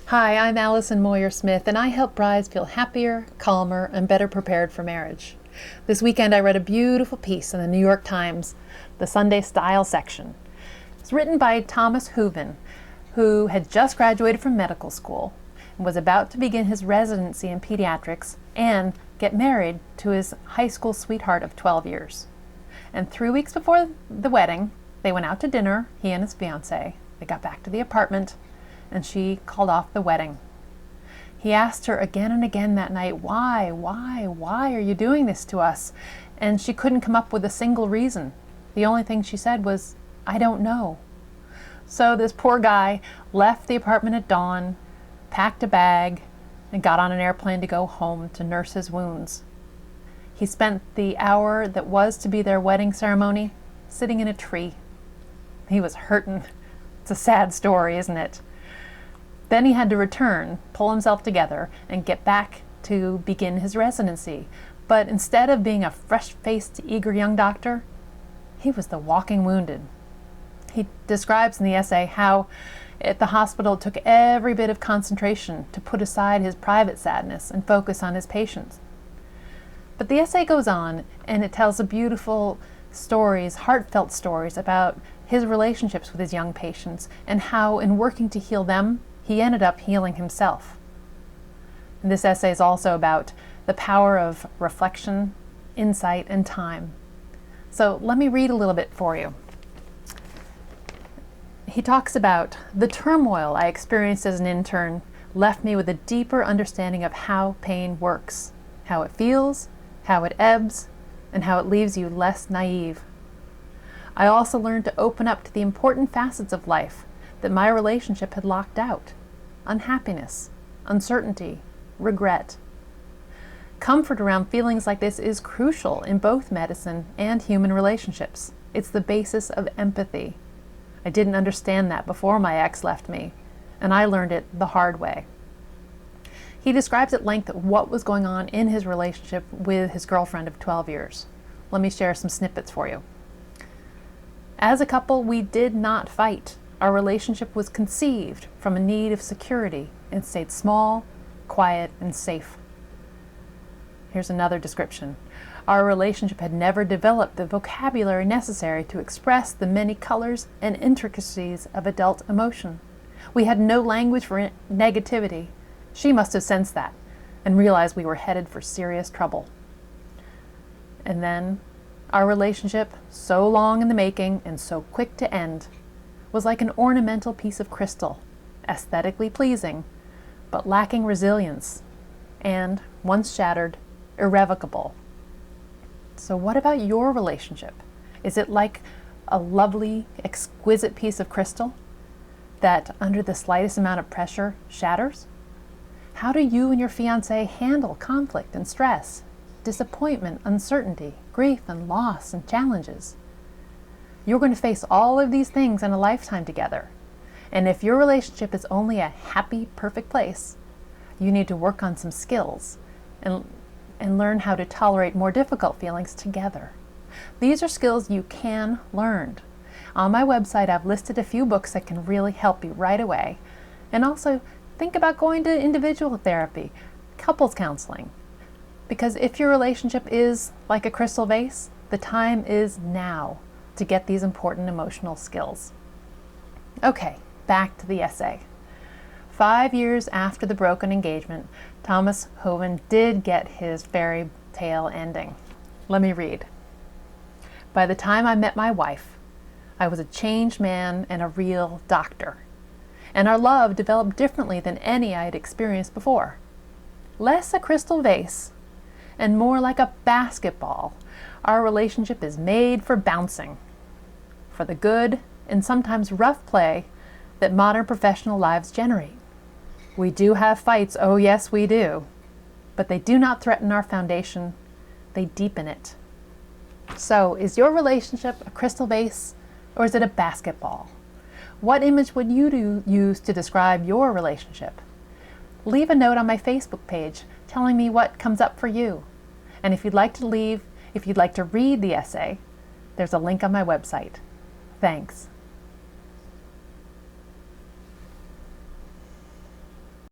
Hi, I'm Allison Moir-Smith, and I help brides feel happier, calmer, and better prepared for marriage. This weekend I read a beautiful piece in the New York Times, the Sunday Style section. It's written by Thomas Hooven, who had just graduated from medical school and was about to begin his residency in pediatrics and get married to his high school sweetheart of 12 years. And 3 weeks before the wedding, they went out to dinner, he and his fiancée. They got back to the apartment, and she called off the wedding. He asked her again and again that night, why are you doing this to us? And she couldn't come up with a single reason. The only thing she said was, I don't know. So this poor guy left the apartment at dawn, packed a bag, and got on an airplane to go home to nurse his wounds. He spent the hour that was to be their wedding ceremony sitting in a tree. He was hurting. It's a sad story, isn't it? Then he had to return, pull himself together, and get back to begin his residency. But instead of being a fresh-faced, eager young doctor, he was the walking wounded. He describes in the essay how at the hospital it took every bit of concentration to put aside his private sadness and focus on his patients. But the essay goes on, and it tells beautiful stories, heartfelt stories about his relationships with his young patients and how in working to heal them, he ended up healing himself. And this essay is also about the power of reflection, insight, and time. So let me read a little bit for you. He talks about the turmoil I experienced as an intern left me with a deeper understanding of how pain works, how it feels, how it ebbs, and how it leaves you less naive. I also learned to open up to the important facets of life that my relationship had locked out. Unhappiness, uncertainty, regret. Comfort around feelings like this is crucial in both medicine and human relationships. It's the basis of empathy. I didn't understand that before my ex left me, and I learned it the hard way. He describes at length what was going on in his relationship with his girlfriend of 12 years. Let me share some snippets for you. As a couple, we did not fight. Our relationship was conceived from a need of security and stayed small, quiet, and safe. Here's another description. Our relationship had never developed the vocabulary necessary to express the many colors and intricacies of adult emotion. We had no language for negativity. She must have sensed that and realized we were headed for serious trouble. And then, our relationship, so long in the making and so quick to end, was like an ornamental piece of crystal, aesthetically pleasing, but lacking resilience, and, once shattered, irrevocable. So what about your relationship? Is it like a lovely, exquisite piece of crystal that, under the slightest amount of pressure, shatters? How do you and your fiancé handle conflict and stress, disappointment, uncertainty, grief and loss and challenges? You're going to face all of these things in a lifetime together. And if your relationship is only a happy, perfect place, you need to work on some skills and learn how to tolerate more difficult feelings together. These are skills you can learn. On my website, I've listed a few books that can really help you right away. And also, think about going to individual therapy, couples counseling. Because if your relationship is like a crystal vase, the time is now to get these important emotional skills. Okay, back to the essay. 5 years after the broken engagement, Thomas Hooven did get his fairy tale ending. Let me read. By the time I met my wife, I was a changed man and a real doctor. And our love developed differently than any I had experienced before. Less a crystal vase and more like a basketball. Our relationship is made for bouncing, for the good and sometimes rough play that modern professional lives generate. We do have fights, oh yes we do, but they do not threaten our foundation, they deepen it. So, is your relationship a crystal vase or is it a basketball? What image would you use to describe your relationship? Leave a note on my Facebook page telling me what comes up for you. And if you'd like to read the essay, there's a link on my website. Thanks.